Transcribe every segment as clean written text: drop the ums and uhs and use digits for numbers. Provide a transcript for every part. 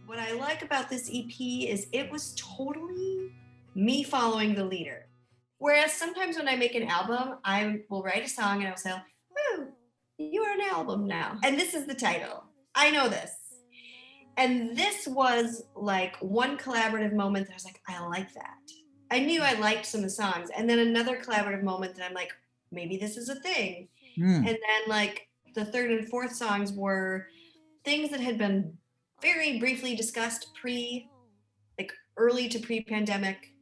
What I like about this EP is it was totally me following the leader. Whereas sometimes when I make an album, I will write a song and I'll say, oh, you are an album now. And this is the title. I know this. And this was like one collaborative moment that I was like, I like that. I knew I liked some of the songs. And then another collaborative moment that I'm like, maybe this is a thing. And then like the third and fourth songs were things that had been very briefly discussed early to pre-pandemic,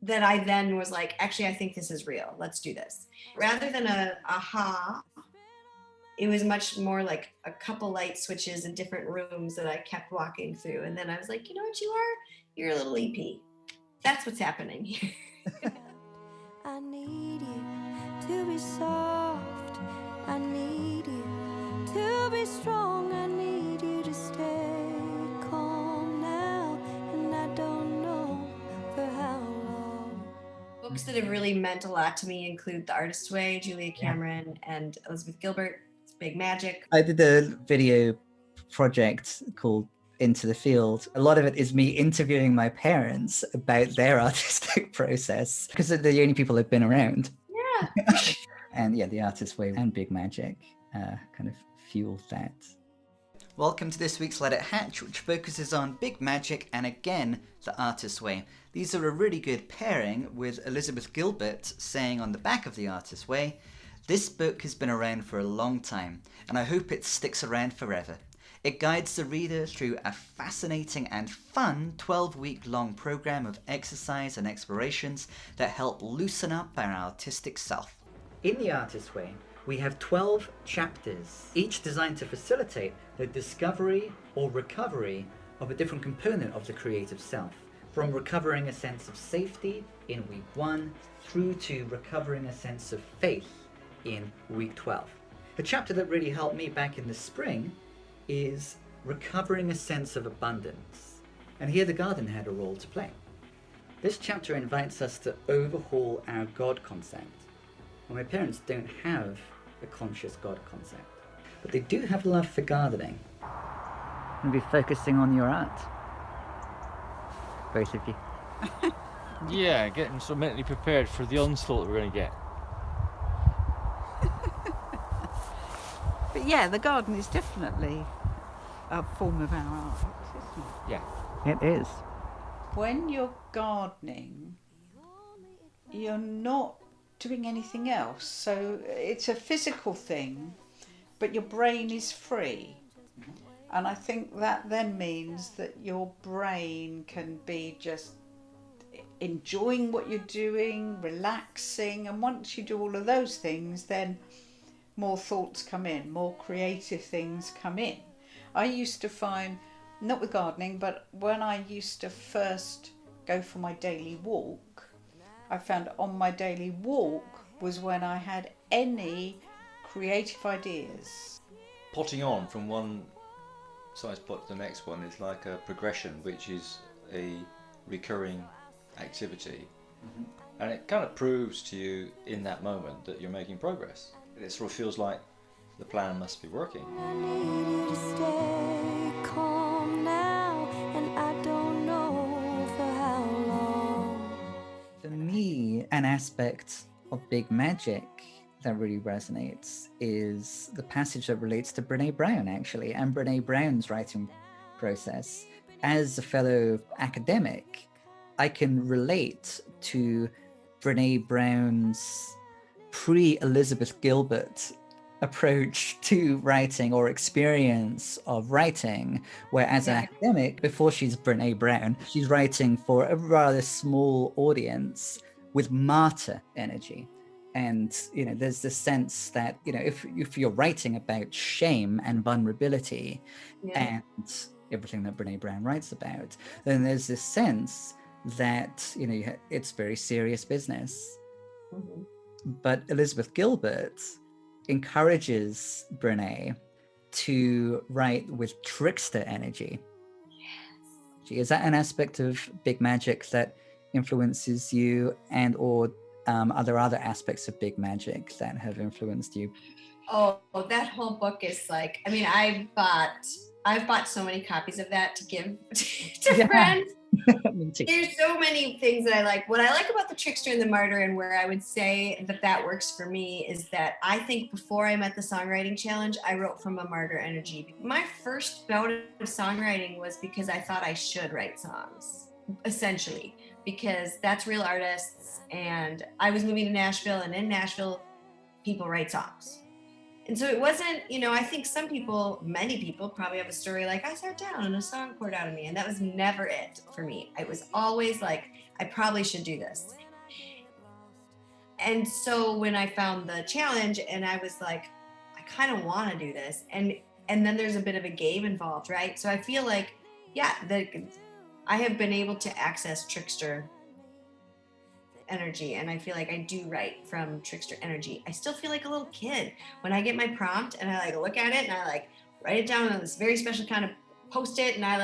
that I then was like, actually, I think this is real. Let's do this. Rather than a aha, it was much more like a couple light switches in different rooms that I kept walking through. And then I was like, you know what you are? You're a little EP. That's what's happening here. I need you to be soft. I need you to be strong. I need you to stay calm now. And I don't know for how long. Books that have really meant a lot to me include The Artist's Way, Julia Cameron, and Elizabeth Gilbert. It's Big Magic. I did a video project called Into the Field. A lot of it is me interviewing my parents about their artistic process because they're the only people I've been around. Yeah. And yeah, The Artist's Way and Big Magic kind of fueled that. Welcome to this week's Let It Hatch, which focuses on Big Magic and again, The Artist's Way. These are a really good pairing with Elizabeth Gilbert saying on the back of The Artist's Way, "This book has been around for a long time, and I hope it sticks around forever. It guides the reader through a fascinating and fun 12-week-long program of exercise and explorations that help loosen up our artistic self." In The Artist's Way, we have 12 chapters, each designed to facilitate the discovery or recovery of a different component of the creative self, from recovering a sense of safety in week 1 through to recovering a sense of faith in week 12. The chapter that really helped me back in the spring is recovering a sense of abundance. And here the garden had a role to play. This chapter invites us to overhaul our God concept. Well, my parents don't have a conscious God concept, but they do have love for gardening. And be focusing on your art. Both of you. Yeah, getting so mentally prepared for the onslaught we're going to get. But yeah, the garden is definitely a form of our art, isn't it? Yeah. It is. When you're gardening, you're not doing anything else. So it's a physical thing, but your brain is free. And I think that then means that your brain can be just enjoying what you're doing, relaxing. And once you do all of those things, then more thoughts come in, more creative things come in. I used to find, not with gardening, but when I used to first go for my daily walk, I found on my daily walk was when I had any creative ideas. Potting on from one size pot to the next one is like a progression, which is a recurring activity. And it kind of proves to you in that moment that you're making progress. It sort of feels like the plan must be working. I need you to stay calm now, and I don't know for how long. For me, an aspect of Big Magic that really resonates is the passage that relates to Brené Brown, actually, and Brené Brown's writing process. As a fellow academic, I can relate to Brené Brown's pre-Elizabeth Gilbert approach to writing or experience of writing, where as an academic, before she's Brené Brown, she's writing for a rather small audience with martyr energy. And, you know, there's this sense that, you know, if you're writing about shame and vulnerability and everything that Brené Brown writes about, then there's this sense that, you know, it's very serious business. But Elizabeth Gilbert encourages Brené to write with trickster energy. Yes. Is that an aspect of Big Magic that influences you, and or are there other aspects of Big Magic that have influenced you? Oh, that whole book is like, I mean, I bought I've bought so many copies of that to give to friends. Me too. There's so many things that I like. What I like about the Trickster and the Martyr, and where I would say that works for me, is that I think before I met the songwriting challenge, I wrote from a martyr energy. My first bout of songwriting was because I thought I should write songs, essentially, because that's real artists. And I was moving to Nashville, and in Nashville, people write songs. And so it wasn't, I think many people probably have a story like, I sat down and a song poured out of me. And that was never it for me. It was always like, I probably should do this. And so when I found the challenge and I was like, I kind of want to do this. And then there's a bit of a game involved, right? So I feel like, I have been able to access Trickster energy, and I feel like I do write from Trickster energy. I still feel like a little kid when I get my prompt and I look at it and I write it down on this very special kind of post-it, and I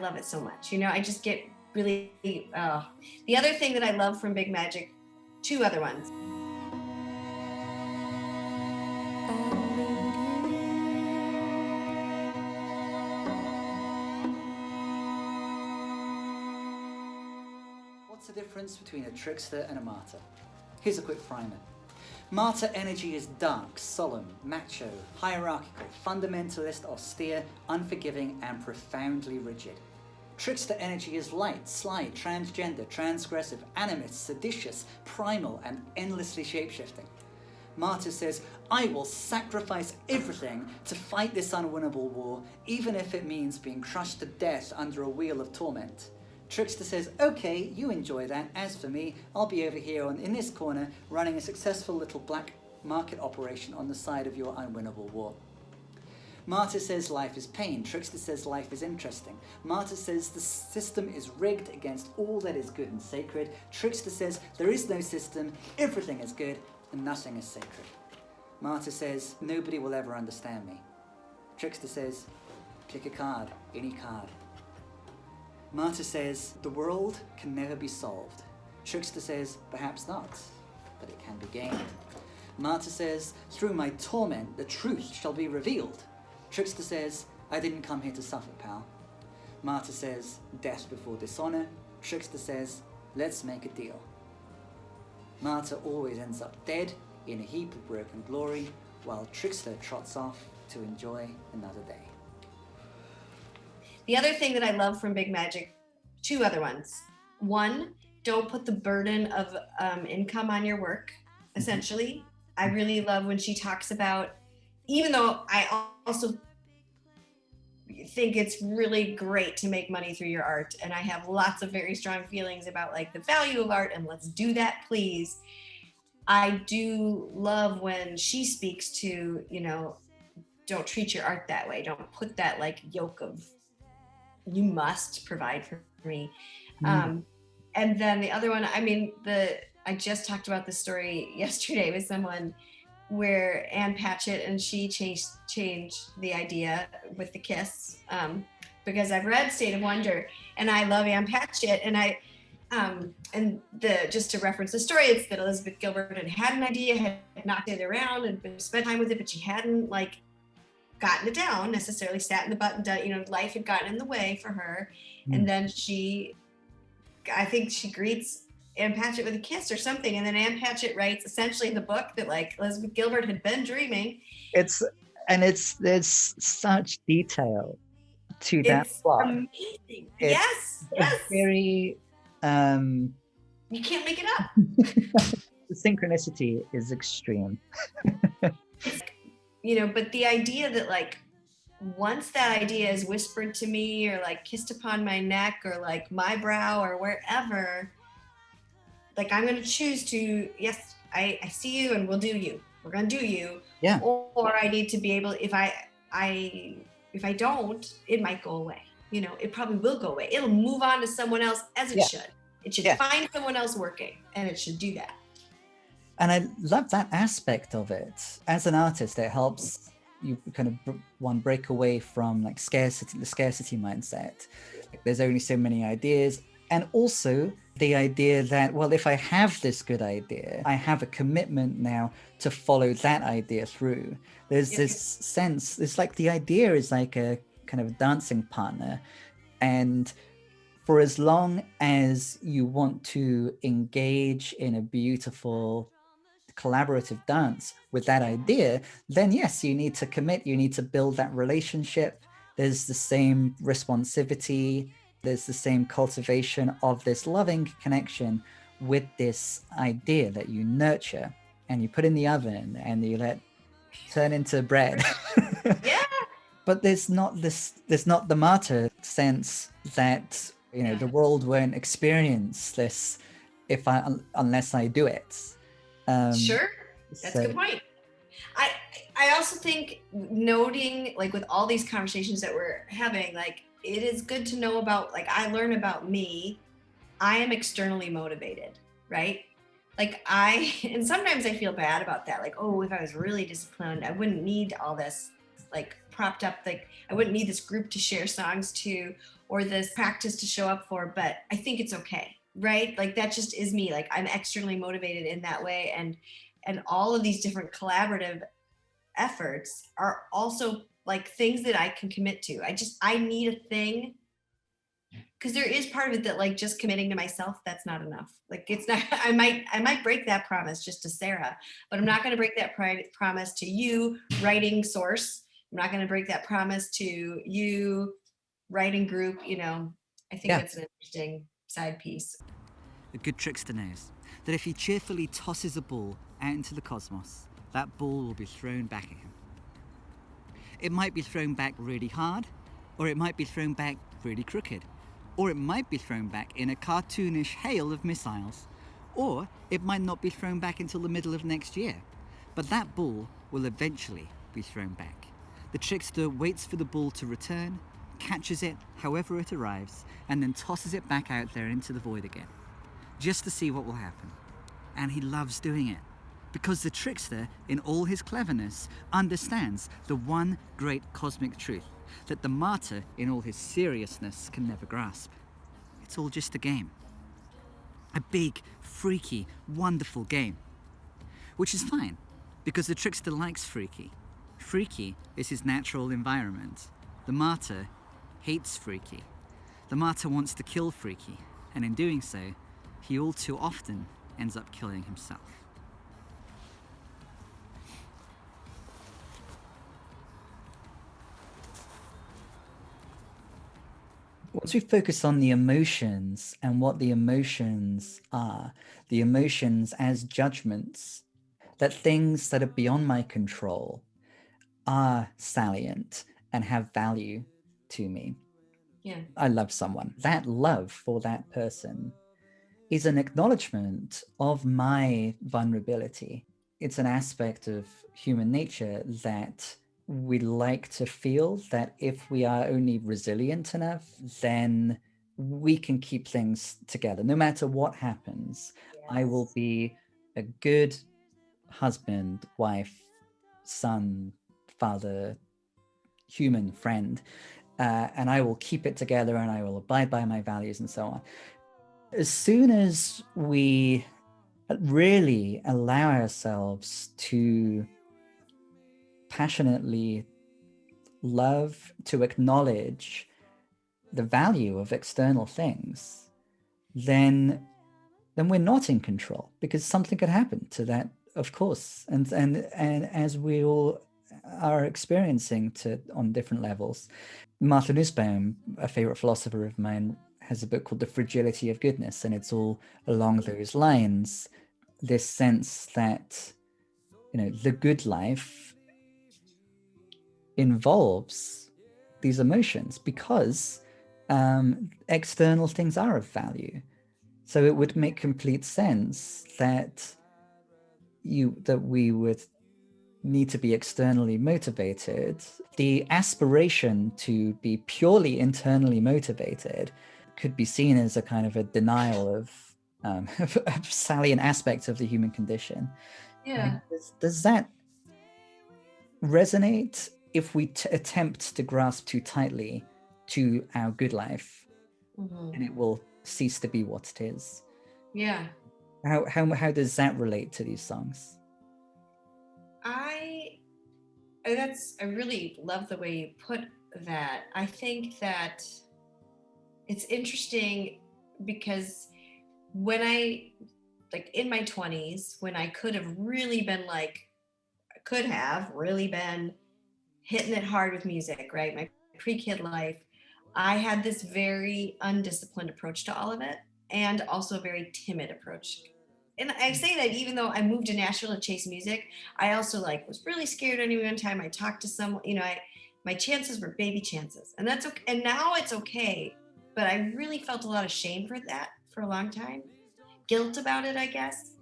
love it so much. I just get really the other thing that I love from Big Magic, two other ones. What's the difference between a trickster and a martyr? Here's a quick primer. Martyr energy is dark, solemn, macho, hierarchical, fundamentalist, austere, unforgiving, and profoundly rigid. Trickster energy is light, sly, transgender, transgressive, animist, seditious, primal, and endlessly shapeshifting. Martyr says, I will sacrifice everything to fight this unwinnable war, even if it means being crushed to death under a wheel of torment. Trickster says, okay, you enjoy that. As for me, I'll be over here in this corner running a successful little black market operation on the side of your unwinnable war. Martyr says life is pain. Trickster says life is interesting. Martyr says the system is rigged against all that is good and sacred. Trickster says there is no system, everything is good, and nothing is sacred. Martyr says nobody will ever understand me. Trickster says pick a card, any card. Martyr says the world can never be solved. Trickster says perhaps not, but it can be gained. Martyr says through my torment the truth shall be revealed. Trickster says I didn't come here to suffer, pal. Martyr says death before dishonor. Trickster says let's make a deal. Martyr always ends up dead in a heap of broken glory, while Trickster trots off to enjoy another day. The other thing that I love from Big Magic, two other ones. One, don't put the burden of income on your work, essentially. I really love when she talks about, even though I also think it's really great to make money through your art, and I have lots of very strong feelings about the value of art, and let's do that, please. I do love when she speaks to, don't treat your art that way. Don't put that yoke of, you must provide for me. And then the other one, I just talked about this story yesterday with someone where Ann Patchett and she changed the idea with the kiss, because I've read State of Wonder and I love Ann Patchett, and just to reference the story, it's that Elizabeth Gilbert had an idea, had knocked it around and spent time with it, but she hadn't gotten it down necessarily, sat in the button, life had gotten in the way for her. And then I think she greets Ann Patchett with a kiss or something. And then Ann Patchett writes essentially in the book that Elizabeth Gilbert had been dreaming. There's such detail to that plot. Amazing. It's Yes. Very, you can't make it up. the synchronicity is extreme. But the idea that once that idea is whispered to me or kissed upon my neck or my brow or wherever, I'm going to choose to, yes, I see you and we'll do you. We're going to do you. Yeah. Or I need to be able, if I don't, it might go away. It probably will go away. It'll move on to someone else as it should. It should find someone else working, and it should do that. And I love that aspect of it. As an artist, it helps you kind of break away from the scarcity mindset. There's only so many ideas. And also the idea that, well, if I have this good idea, I have a commitment now to follow that idea through. There's this sense, it's like the idea is like a kind of dancing partner. And for as long as you want to engage in a beautiful collaborative dance with that idea, then yes, you need to commit, you need to build that relationship. There's the same responsivity, there's the same cultivation of this loving connection with this idea that you nurture and you put in the oven and you let turn into bread. Yeah. But there's not the martyr sense that, you know, the world won't experience this unless I do it. Sure, that's a good point. I also think, noting, like, with all these conversations that we're having, like, it is good to know about, like, I learn about me. I am externally motivated, right? Like, and sometimes I feel bad about that. Like, oh, if I was really disciplined, I wouldn't need all this, like, propped up, like, I wouldn't need this group to share songs to, or this practice to show up for, but I think it's okay, right? Like, that just is me. Like, I'm externally motivated in that way. And all of these different collaborative efforts are also like things that I can commit to. I need a thing, because there is part of it that, like, just committing to myself, that's not enough. Like, it's not, I might break that promise just to Sarah, but I'm not going to break that promise to you, writing source. I'm not going to break that promise to you, writing group. You know, I think that's an interesting side piece. A good trickster knows that if he cheerfully tosses a ball out into the cosmos, that ball will be thrown back at him. It might be thrown back really hard, or it might be thrown back really crooked, or it might be thrown back in a cartoonish hail of missiles, or it might not be thrown back until the middle of next year. But that ball will eventually be thrown back. The trickster waits for the ball to return, catches it however it arrives, and then tosses it back out there into the void again, just to see what will happen. And he loves doing it, because the trickster, in all his cleverness, understands the one great cosmic truth that the martyr, in all his seriousness, can never grasp. It's all just a game. A big, freaky, wonderful game. Which is fine, because the trickster likes freaky. Freaky is his natural environment. The martyr hates freaky. The martyr wants to kill freaky, and in doing so, he all too often ends up killing himself. Once we focus on the emotions and what the emotions are, the emotions as judgments, that things that are beyond my control are salient and have value to me. Yeah. I love someone. That love for that person is an acknowledgement of my vulnerability. It's an aspect of human nature that we like to feel that if we are only resilient enough, then we can keep things together. No matter what happens, I will be a good husband, wife, son, father, human friend, and I will keep it together and I will abide by my values and so on. As soon as we really allow ourselves to passionately love, to acknowledge the value of external things, then we're not in control, because something could happen to that, of course, and as we all are experiencing on different levels. Martha Nussbaum, a favorite philosopher of mine, has a book called The Fragility of Goodness, and it's all along those lines, this sense that, you know, the good life involves these emotions, because external things are of value. So it would make complete sense that we would need to be externally motivated. The aspiration to be purely internally motivated could be seen as a kind of a denial of a salient aspect of the human condition. Yeah. Does that resonate if we attempt to grasp too tightly to our good life? Mm-hmm. And it will cease to be what it is. Yeah. How does that relate to these songs? I really love the way you put that. I think that it's interesting because when I, like in my 20s, when I could have really been hitting it hard with music, right? My pre-kid life, I had this very undisciplined approach to all of it, and also a very timid approach. And I say that even though I moved to Nashville to chase music, I also was really scared any one time I talked to someone, my chances were baby chances, and that's okay. And now it's okay. But I really felt a lot of shame for that for a long time, guilt about it, I guess.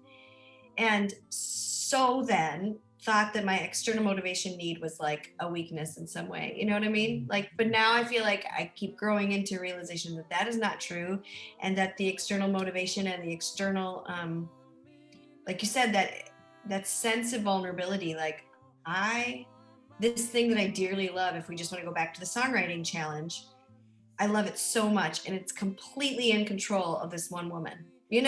And so then thought that my external motivation need was like a weakness in some way, you know what I mean? But now I feel like I keep growing into realization that that is not true, and that the external motivation and the external, like you said, that sense of vulnerability, this thing that I dearly love, if we just want to go back to the songwriting challenge, I love it so much, and it's completely in control of this one woman, and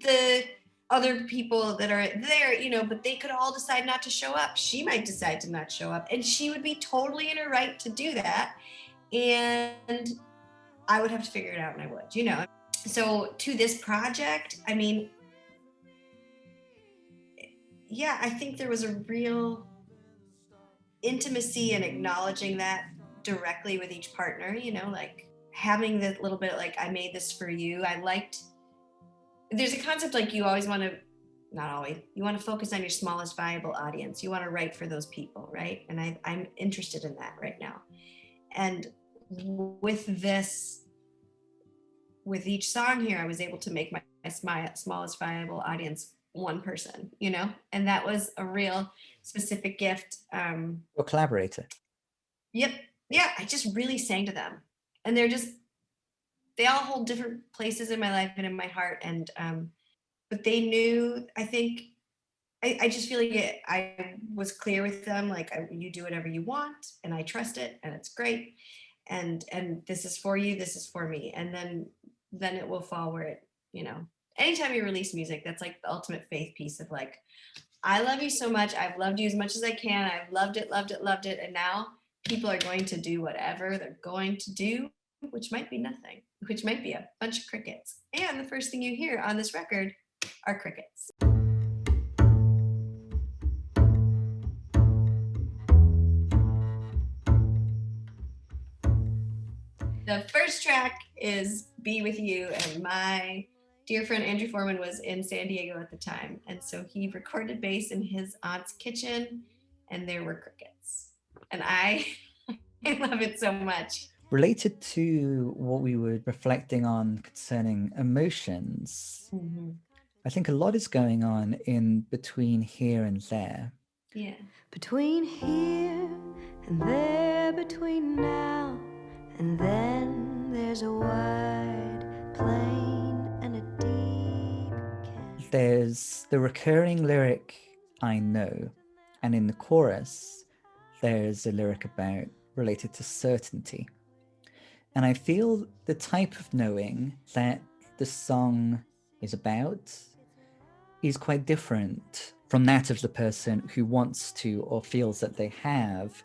the other people that are there, but they could all decide not to show up. She might decide to not show up, and she would be totally in her right to do that. And I would have to figure it out, and I would, So to this project, I mean, yeah, I think there was a real intimacy in acknowledging that directly with each partner, having that little bit I made this for you. There's a concept you always want to, not always, you want to focus on your smallest viable audience. You want to write for those people, right? And I'm interested in that right now. And with each song here, I was able to make my smallest viable audience one person, and that was a real specific gift. Your collaborator. Yep. Yeah, I just really sang to them, and they all hold different places in my life and in my heart. And but they knew, I think, I just feel like I was clear with them, you do whatever you want, and I trust it, and it's great, and this is for you, this is for me, and then it will fall where it, anytime you release music, that's the ultimate faith piece of I love you so much, I've loved you as much as I can, I've loved it, and now people are going to do whatever they're going to do, which might be nothing, which might be a bunch of crickets. And the first thing you hear on this record are crickets. The first track is Be With You, and my dear friend Andrew Foreman was in San Diego at the time, and so he recorded bass in his aunt's kitchen, and there were crickets. And I love it so much. Related to what we were reflecting on concerning emotions, I think a lot is going on in between here and there. Yeah. Between here and there, between now and then, there's a wide plain and a deep canyon. There's the recurring lyric, I know, and in the chorus, there's a lyric related to certainty. And I feel the type of knowing that the song is about is quite different from that of the person who wants to or feels that they have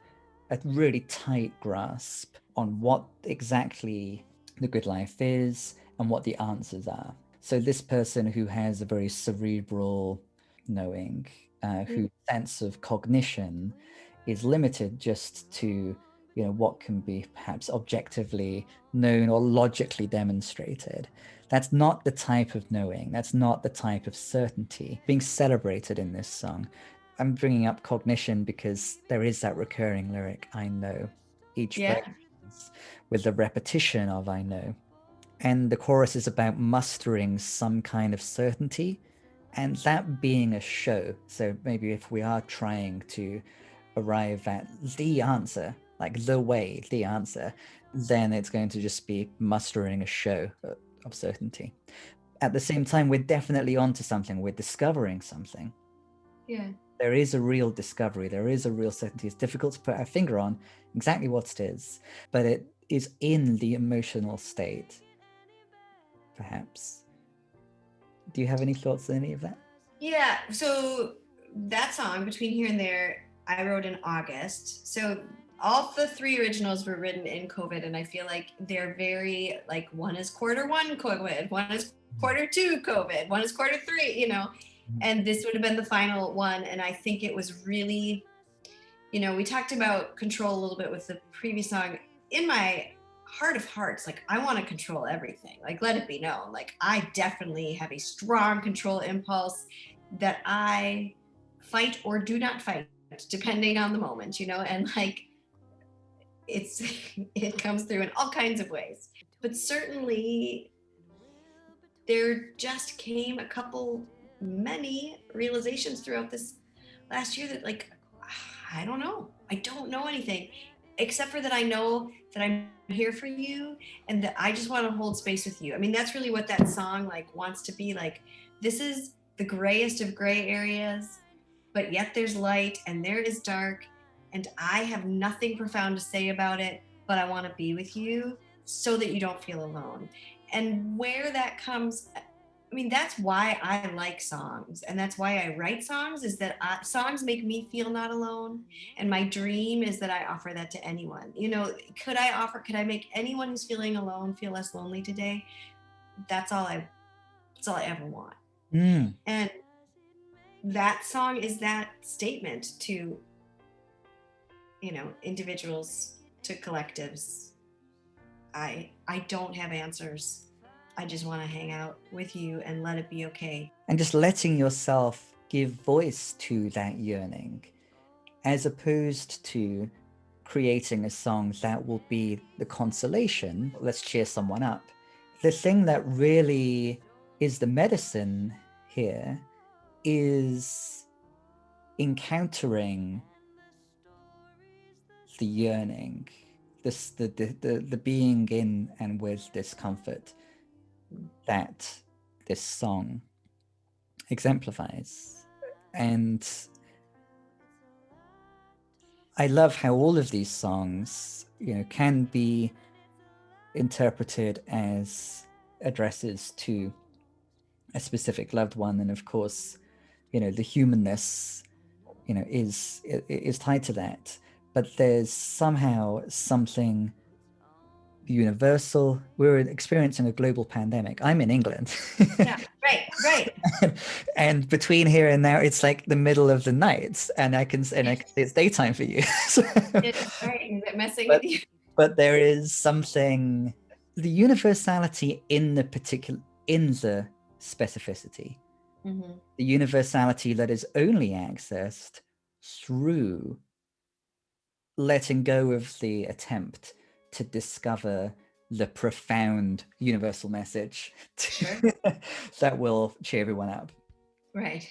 a really tight grasp on what exactly the good life is and what the answers are. So this person who has a very cerebral knowing, whose sense of cognition is limited just to what can be perhaps objectively known or logically demonstrated. That's not the type of knowing. That's not the type of certainty being celebrated in this song. I'm bringing up cognition because there is that recurring lyric, I know, each verse with the repetition of I know. And the chorus is about mustering some kind of certainty and that being a show. So maybe if we are trying to arrive at the answer, the answer, then it's going to just be mustering a show of certainty. At the same time, we're definitely onto something. We're discovering something. Yeah. There is a real discovery. There is a real certainty. It's difficult to put our finger on exactly what it is, but it is in the emotional state perhaps. Do you have any thoughts on any of that? Yeah, so that song, Between Here and There, I wrote in August. So all the 3 originals were written in COVID, and I feel like they're very, like, one is Q1 COVID, one is Q2 COVID, one is Q3, you know, and this would have been the final one. And I think it was really, you know, we talked about control a little bit with the previous song. In my heart of hearts, like, I want to control everything. Like, let it be known, like, I definitely have a strong control impulse that I fight or do not fight, depending on the moment, you know, and like, it comes through in all kinds of ways. But certainly there just came many realizations throughout this last year that, like, I don't know anything, except for that I know that I'm here for you and that I just want to hold space with you. I mean, that's really what that song, like, wants to be. Like, this is the grayest of gray areas, but yet there's light and there is dark, and I have nothing profound to say about it, but I want to be with you so that you don't feel alone. And where that comes, I mean, that's why I like songs, and that's why I write songs, is that songs make me feel not alone. And my dream is that I offer that to anyone. You know, could I make anyone who's feeling alone feel less lonely today? That's all I ever want. And that song is that statement to, you know, individuals, to collectives. I don't have answers. I just want to hang out with you and let it be okay. And just letting yourself give voice to that yearning, as opposed to creating a song that will be the consolation. Let's cheer someone up. The thing that really is the medicine here is encountering the yearning, the being in and with discomfort that this song exemplifies. And I love how all of these songs, you know, can be interpreted as addresses to a specific loved one. And of course, you know, the humanness, you know, is tied to that. But there's somehow something universal. We're experiencing a global pandemic. I'm in England. Yeah, right. and between here and now, it's like the middle of the night, and I can see it's daytime for you. It's right. Is it messing with you? But there is something, the universality in the specificity, the universality that is only accessed through letting go of the attempt to discover the profound universal message that will cheer everyone up. Right.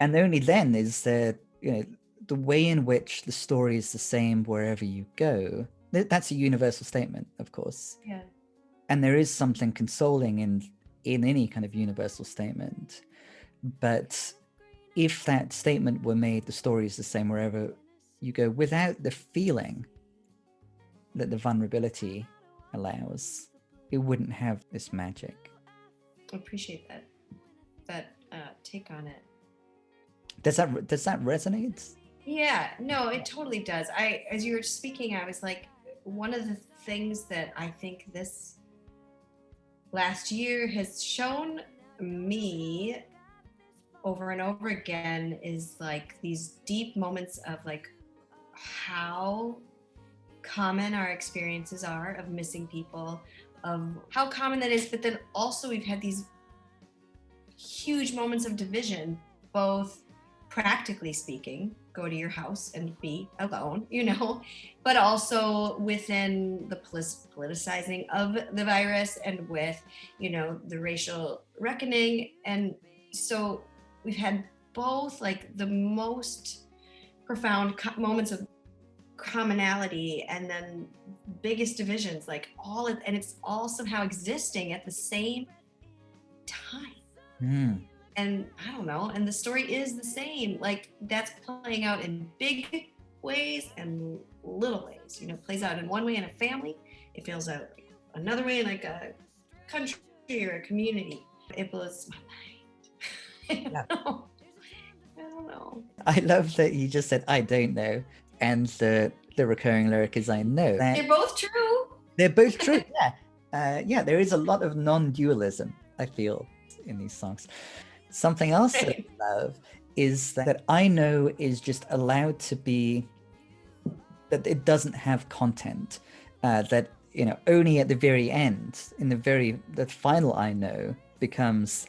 And only then is there, you know, the way in which the story is the same wherever you go. That's a universal statement, of course. Yeah. And there is something consoling in any kind of universal statement. But if that statement were made, the story is the same wherever you go, without the feeling that the vulnerability allows, it wouldn't have this magic. I appreciate that take on it. Does that resonate? Yeah, no, it totally does. As you were speaking, I was like, one of the things that I think this last year has shown me over and over again is like these deep moments of like how common our experiences are of missing people, of how common that is, but then also we've had these huge moments of division, both practically speaking, go to your house and be alone, you know, but also within the politicizing of the virus and with, you know, the racial reckoning. And so we've had both like the most profound moments of commonality and then biggest divisions, like and it's all somehow existing at the same time. And I don't know, and the story is the same, like that's playing out in big ways and little ways, you know, it plays out in one way in a family, it feels out another way in like a country or a community. It blows my mind. I don't know. I love that you just said, I don't know. And the recurring lyric is, I know. They're both true. They're both true. Yeah, there is a lot of non-dualism, I feel, in these songs. Something else that I love is that I know is just allowed to be, that it doesn't have content, that, you know, only at the very end, in the final I know becomes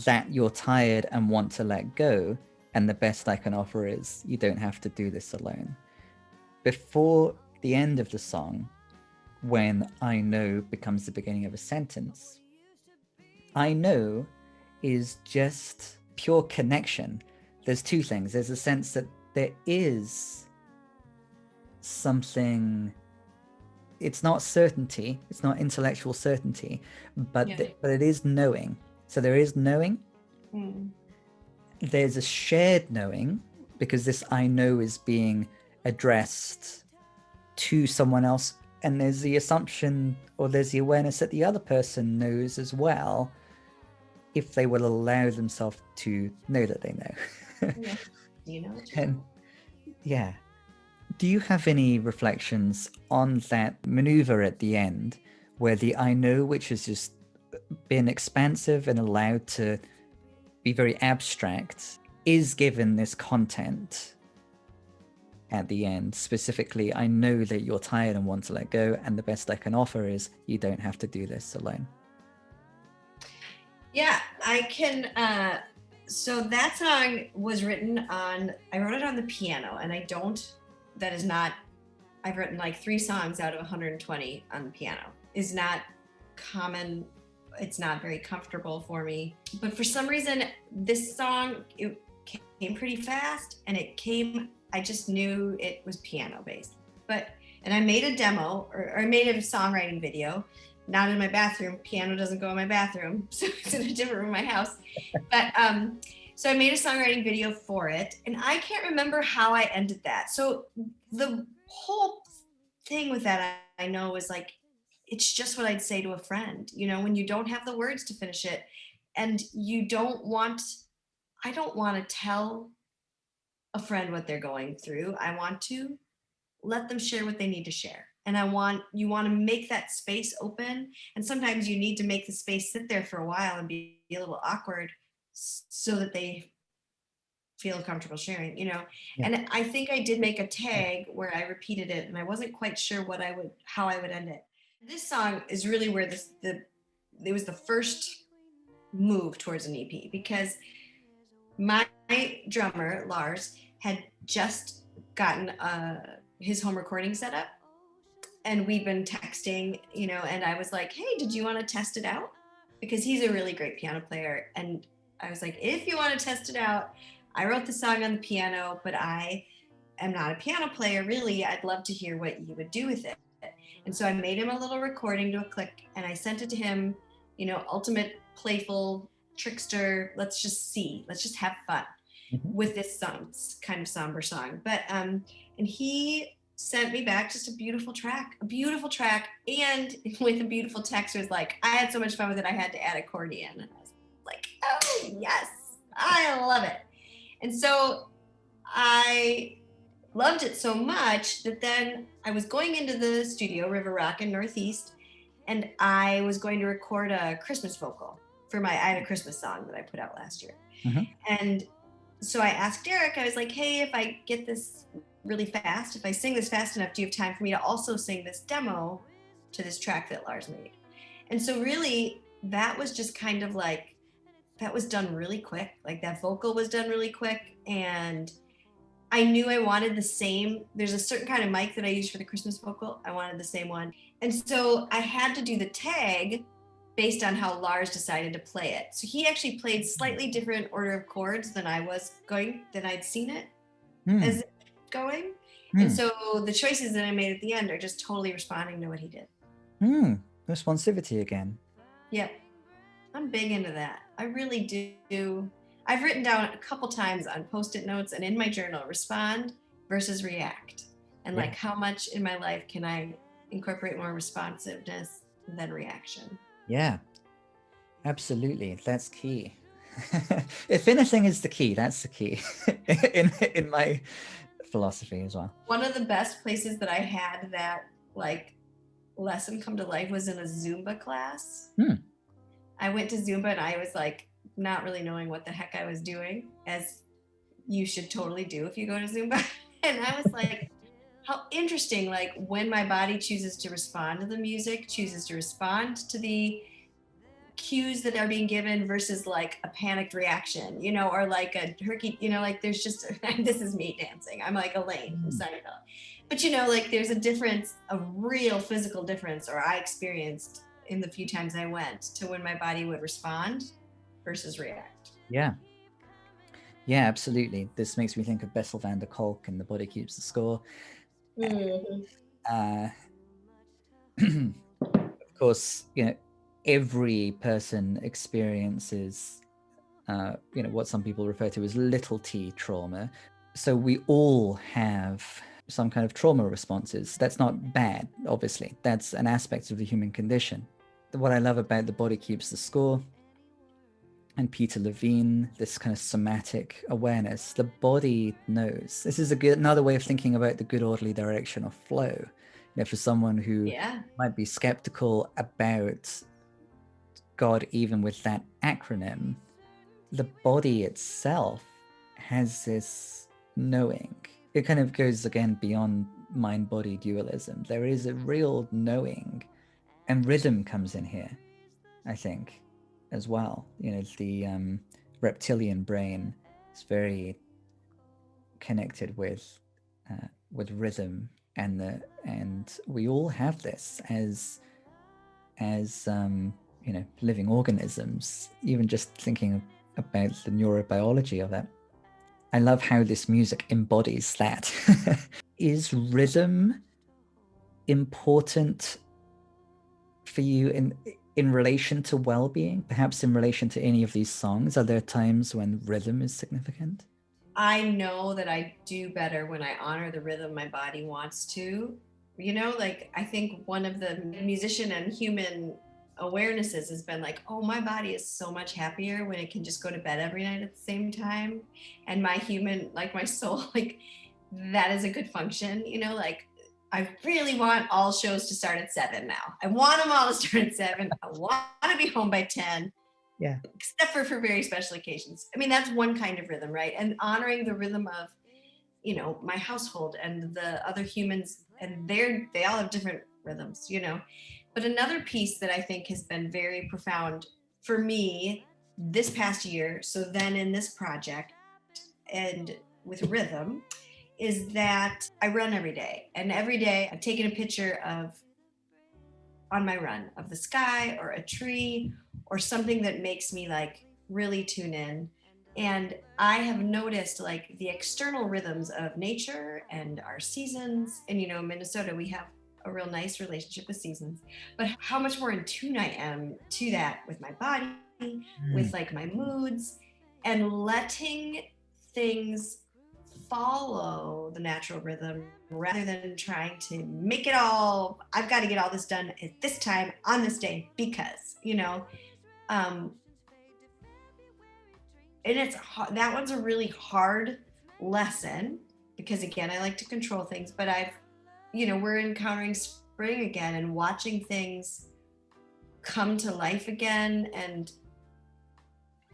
that you're tired and want to let go, and the best I can offer is you don't have to do this alone. Before the end of the song, when I know becomes the beginning of a sentence, I know is just pure connection. There's two things. There's a sense that there is something, it's not certainty, it's not intellectual certainty, but but it is knowing. So there is knowing. There's a shared knowing, because this I know is being addressed to someone else, and there's the assumption, or there's the awareness that the other person knows as well, if they will allow themselves to know that they know. You know. And yeah, do you have any reflections on that maneuver at the end, where the I know, which has just been expansive and allowed to be very abstract, is given this content at the end? Specifically, I know that you're tired and want to let go, and the best I can offer is you don't have to do this alone. Yeah, I can. So that song was written on, I wrote it on the piano, and I've written like 3 songs out of 120 on the piano. Is not common. It's not very comfortable for me. But for some reason, this song, it came pretty fast, and I just knew it was piano based. And I made a demo, or I made a songwriting video, not in my bathroom. Piano doesn't go in my bathroom, so it's in a different room in my house. But so I made a songwriting video for it, and I can't remember how I ended that. So the whole thing with that, I know, was like, it's just what I'd say to a friend, you know, when you don't have the words to finish it, and I don't want to tell a friend what they're going through. I want to let them share what they need to share. And you want to make that space open. And sometimes you need to make the space sit there for a while and be a little awkward so that they feel comfortable sharing, you know. And I think I did make a tag where I repeated it, and I wasn't quite sure how I would end it. This song is really where it was the first move towards an EP, because my drummer, Lars, had just gotten his home recording set up, and we've been texting, you know, and I was like, hey, did you want to test it out? Because he's a really great piano player. And I was like, if you want to test it out, I wrote the song on the piano, but I am not a piano player, really. I'd love to hear what you would do with it. And so I made him a little recording to a click, and I sent it to him, you know, ultimate playful trickster. Let's just have fun with this kind of somber song. But and he sent me back just a beautiful track, and with a beautiful text. It was like, I had so much fun with it, I had to add accordion. And I was like, oh yes, I love it. And so I loved it so much that then I was going into the studio, River Rock in Northeast, and I was going to record a Christmas vocal for I had a Christmas song that I put out last year. And so I asked Derek, I was like, hey, if I get this really fast, if I sing this fast enough, do you have time for me to also sing this demo to this track that Lars made? And so really, that was just kind of like, that was done really quick. Like, that vocal was done really quick, and I knew I wanted the same. There's a certain kind of mic that I use for the Christmas vocal. I wanted the same one. And so I had to do the tag based on how Lars decided to play it. So he actually played slightly different order of chords than I'd seen it as going. And so the choices that I made at the end are just totally responding to what he did. Responsivity again. Yeah. I'm big into that. I really do. I've written down a couple times on Post-it notes and in my journal, respond versus react. And like, how much in my life can I incorporate more responsiveness than reaction? Yeah, absolutely. That's key. If anything is the key, that's the key in my philosophy as well. One of the best places that I had that like lesson come to life was in a Zumba class. I went to Zumba and I was like not really knowing what the heck I was doing, as you should totally do if you go to Zumba. And I was like, how interesting, like when my body chooses to respond to the music, chooses to respond to the cues that are being given versus like a panicked reaction, you know, or like a herky, you know, like there's just, this is me dancing. I'm like Elaine from Seinfeld. But you know, like there's a difference, a real physical difference, or I experienced in the few times I went, to when my body would respond versus react. Yeah. Yeah, absolutely. This makes me think of Bessel van der Kolk and The Body Keeps the Score. Of course, you know, every person experiences, you know, what some people refer to as little t trauma. So we all have some kind of trauma responses. That's not bad, obviously. That's an aspect of the human condition. What I love about The Body Keeps the Score and Peter Levine, this kind of somatic awareness, the body knows. This is another way of thinking about the good orderly direction of flow. You know, for someone who might be skeptical about God, even with that acronym, the body itself has this knowing. It kind of goes again beyond mind-body dualism. There is a real knowing, and rhythm comes in here, I think, as well. You know, the reptilian brain is very connected with rhythm, and we all have this as you know, living organisms. Even just thinking about the neurobiology of it, I love how this music embodies that. Is rhythm important for you in relation to well-being, perhaps in relation to any of these songs? Are there times when rhythm is significant? I know that I do better when I honor the rhythm my body wants to. You know, like I think one of the musician and human awarenesses has been like, oh, my body is so much happier when it can just go to bed every night at the same time. And my human, like my soul, like that is a good function, you know, like I really want all shows to start at 7 now. I want them all to start at 7. I want to be home by 10. Yeah. Except for very special occasions. I mean, that's one kind of rhythm, right? And honoring the rhythm of, you know, my household and the other humans, and they all have different rhythms, you know. But another piece that I think has been very profound for me this past year, so then in this project and with rhythm, is that I run every day. And every day I've taken a picture of, on my run, of the sky or a tree or something that makes me like really tune in. And I have noticed like the external rhythms of nature and our seasons. And, you know, in Minnesota, we have a real nice relationship with seasons, but how much more in tune I am to that with my body, with like my moods, and letting things follow the natural rhythm rather than trying to make it all, I've got to get all this done at this time on this day because, you know, and it's that one's a really hard lesson because again, I like to control things, but you know, we're encountering spring again and watching things come to life again and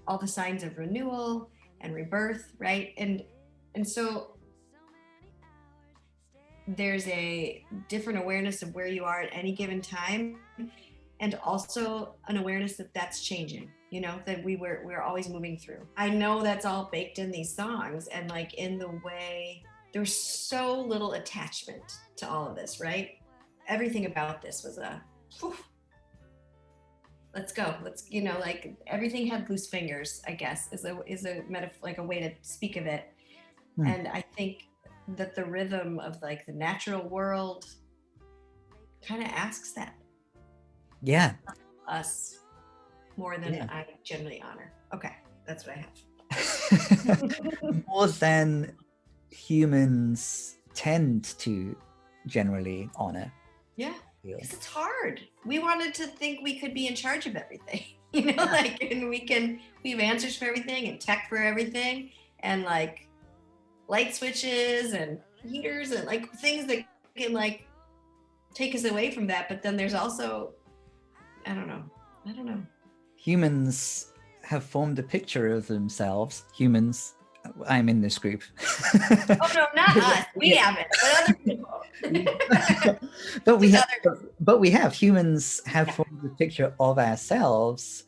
all the signs of renewal and rebirth, right? And so there's a different awareness of where you are at any given time, and also an awareness that that's changing, you know, that we're always moving through. I know that's all baked in these songs, and like in the way there's so little attachment to all of this, right? Everything about this was a, whew, let's go. Let's, you know, like everything had loose fingers, I guess, is a metaphor, like a way to speak of it. And I think that the rhythm of like the natural world kind of asks that. Yeah. Us more than I generally honor. Okay, that's what I have. More than humans tend to generally honor. Yeah. feel. Because it's hard. We wanted to think we could be in charge of everything, you know, like, and we have answers for everything and tech for everything, and like light switches and heaters and like things that can like take us away from that. But then there's also, I don't know. Humans have formed a picture of themselves. Humans, I'm in this group. Oh no, not us. We haven't, but other people. but we have. Humans have formed a picture of ourselves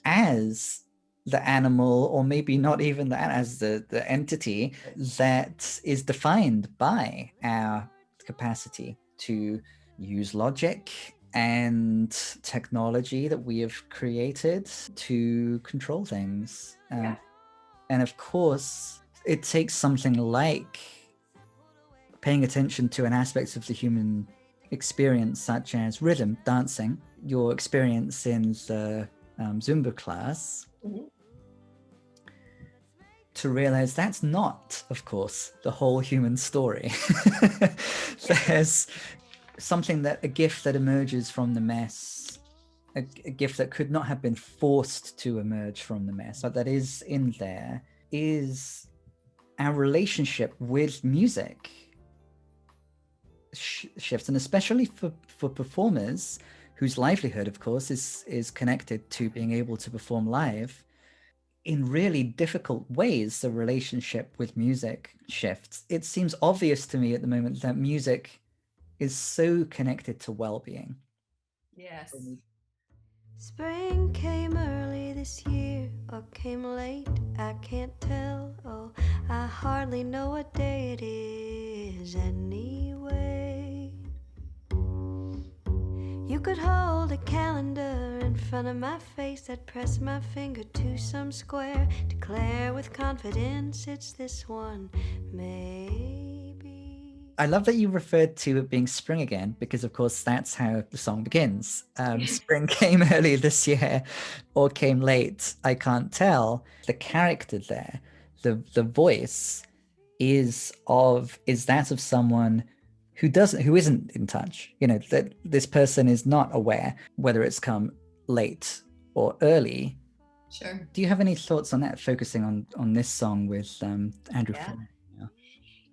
as the animal, or maybe not even as the entity that is defined by our capacity to use logic and technology that we have created to control things. And of course, it takes something like paying attention to an aspect of the human experience, such as rhythm, dancing, your experience in the Zumba class, to realize that's not, of course, the whole human story. There's a gift that emerges from the mess, a gift that could not have been forced to emerge from the mess, but that is in there, is our relationship with music shifts. And especially for performers whose livelihood, of course, is connected to being able to perform live, in really difficult ways, the relationship with music shifts. It seems obvious to me at the moment that music is so connected to well-being. Yes. Spring came early this year or came late, I can't tell. Oh, I hardly know what day it is anyway. You could hold a calendar in front of my face, I'd press my finger to some square, declare with confidence it's this one, maybe. I love that you referred to it being spring again, because of course that's how the song begins. Spring came early this year or came late, I can't tell. The character there, the voice is that of someone who isn't in touch, you know, that this person is not aware whether it's come late or early. Sure. Do you have any thoughts on that, focusing on this song with Andrew Fuller?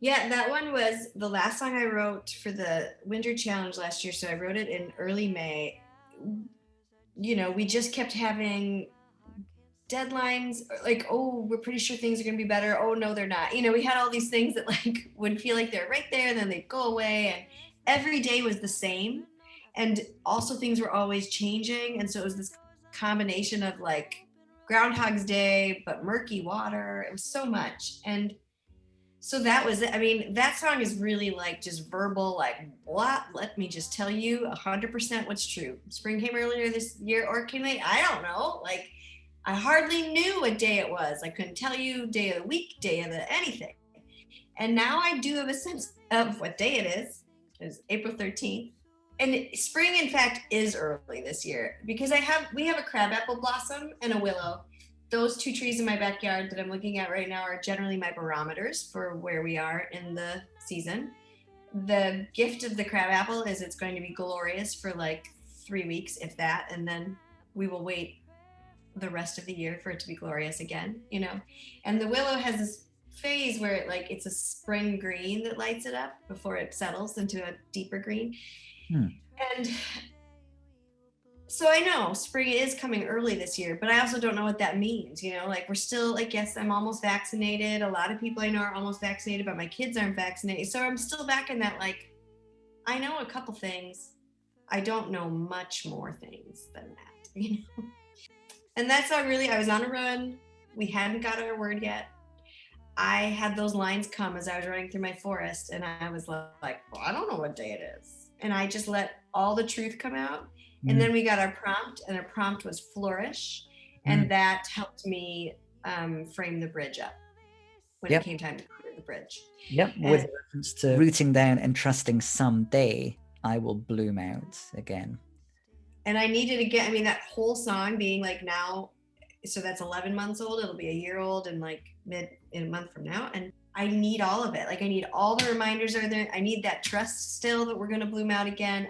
Yeah, that one was the last song I wrote for the Winter Challenge last year. So I wrote it in early May. You know, we just kept having deadlines, like, oh, we're pretty sure things are going to be better. Oh, no, they're not. You know, we had all these things that like would feel like they're right there and then they'd go away. And every day was the same. And also things were always changing. And so it was this combination of like Groundhog's Day, but murky water. It was so much. And so that was it. I mean, that song is really like just verbal, like, what? Let me just tell you 100% what's true. Spring came earlier this year or came late. I don't know. Like, I hardly knew what day it was. I couldn't tell you day of the week, day of the anything. And now I do have a sense of what day it is. It's April 13th. And spring, in fact, is early this year because we have a crabapple blossom and a willow. Those two trees in my backyard that I'm looking at right now are generally my barometers for where we are in the season. The gift of the crabapple is it's going to be glorious for like 3 weeks, if that, and then we will wait the rest of the year for it to be glorious again, you know. And the willow has this phase where it's a spring green that lights it up before it settles into a deeper green. And so I know spring is coming early this year, but I also don't know what that means, you know, like we're still like, yes, I'm almost vaccinated. A lot of people I know are almost vaccinated, but my kids aren't vaccinated. So I'm still back in that, like, I know a couple things. I don't know much more things than that, you know. And that's not really, I was on a run. We hadn't got our word yet. I had those lines come as I was running through my forest and I was like, well, I don't know what day it is. And I just let all the truth come out. And then we got our prompt, and our prompt was flourish. And that helped me frame the bridge up when it came time to clear the bridge. Yep, with reference to rooting down and trusting someday I will bloom out again. And I needed to get, I mean, that whole song being like now, so that's 11 months old, it'll be a year old and like in a month from now. And I need all of it. Like I need all the reminders are there. I need that trust still that we're going to bloom out again.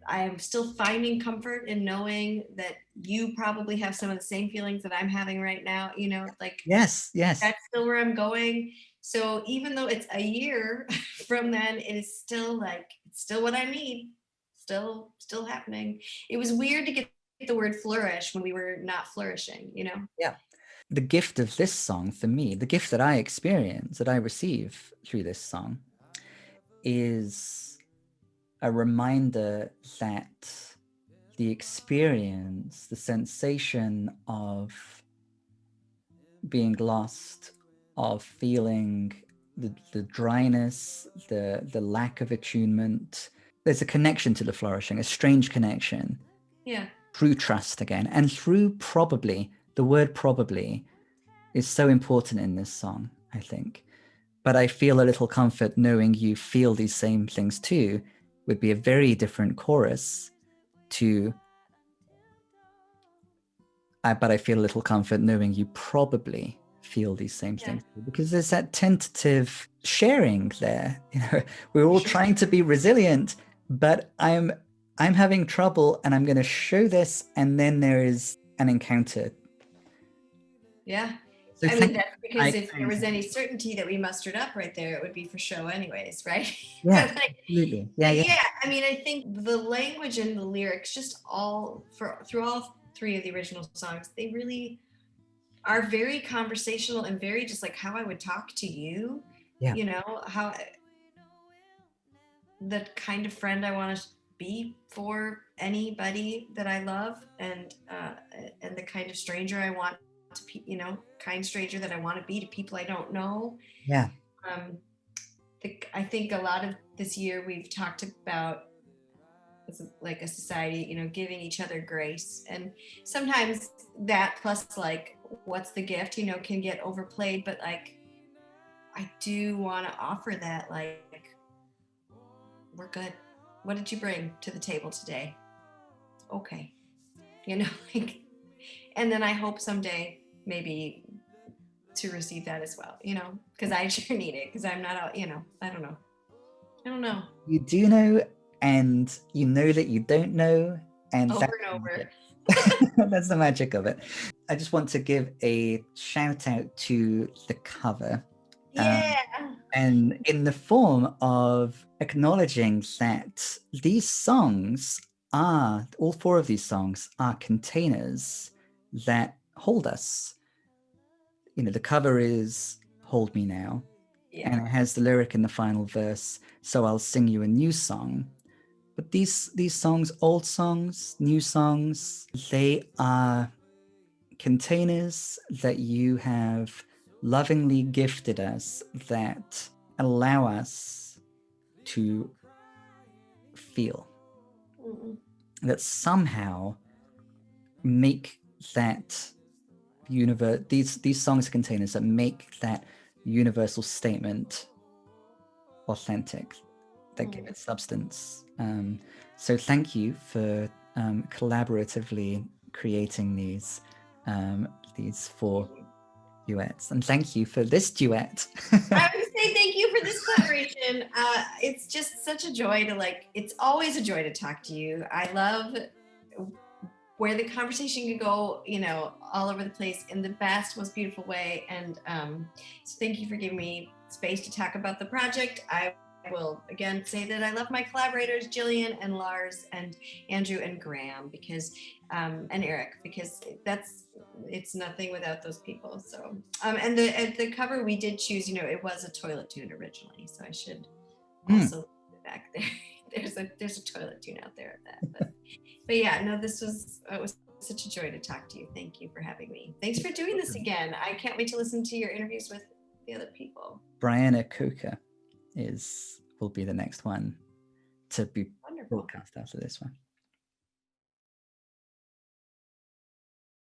I am still finding comfort in knowing that you probably have some of the same feelings that I'm having right now, you know, like Yes, yes. that's still where I'm going. So even though it's a year from then, it is still like, it's still what I need. Still happening. It was weird to get the word flourish when we were not flourishing, you know? Yeah. The gift of this song for me, the gift that I experience, that I receive through this song, is a reminder that the experience, the sensation of being lost, of feeling the dryness, the lack of attunement, there's a connection to the flourishing, a strange connection. Yeah. Through trust again, and through probably, the word probably is so important in this song, I think. But I feel a little comfort knowing you feel these same things too would be a very different chorus to, but I feel a little comfort knowing you probably feel these same things too, because there's that tentative sharing there. You know, we're all trying to be resilient, but I'm having trouble and I'm going to show this, and then there is an encounter. Yeah. So I mean, that's because if there I- was any certainty that we mustered up right there, it would be for show anyways, right? Yeah, But like, absolutely. Yeah. I mean, I think the language and the lyrics, just through all three of the original songs, they really are very conversational and very just like how I would talk to you. Yeah. You know, how the kind of friend I want to be for anybody that I love, and the kind of stranger I want to be, you know, kind stranger that I want to be to people I don't know. Yeah. I think a lot of this year we've talked about like a society, you know, giving each other grace, and sometimes that plus like what's the gift, you know, can get overplayed, but like I do want to offer that, like, we're good. What did you bring to the table today? Okay. You know, like, and then I hope someday maybe to receive that as well, you know, because I sure need it, because I'm not, you know, I don't know. You do know, and you know that you don't know, and Over and over. that's the magic of it. I just want to give a shout out to the cover. Yeah. And in the form of acknowledging that these songs are, all four of these songs are containers that hold us. You know, the cover is Hold Me Now, and it has the lyric in the final verse, so I'll sing you a new song. But these songs, old songs, new songs, they are containers that you have lovingly gifted us that allow us to feel, that somehow make that universe, these songs are containers that make that universal statement authentic, that give it substance. So thank you for collaboratively creating these four duets, and thank you for this duet. I would say thank you for this collaboration. It's just such a joy to it's always a joy to talk to you. I love where the conversation can go, you know, all over the place in the best, most beautiful way. And so thank you for giving me space to talk about the project. I will again say that I love my collaborators, Jillian and Lars and Andrew and Graham, because and Eric, because it's nothing without those people. So and the cover we did choose, you know, it was a toilet tune originally, so I should also put it back there. There's a toilet tune out there of that, but yeah, no, it was such a joy to talk to you. Thank you for having me. Thanks for doing this again. I can't wait to listen to your interviews with the other people. Brianna Coker will be the next one to be broadcast after this one.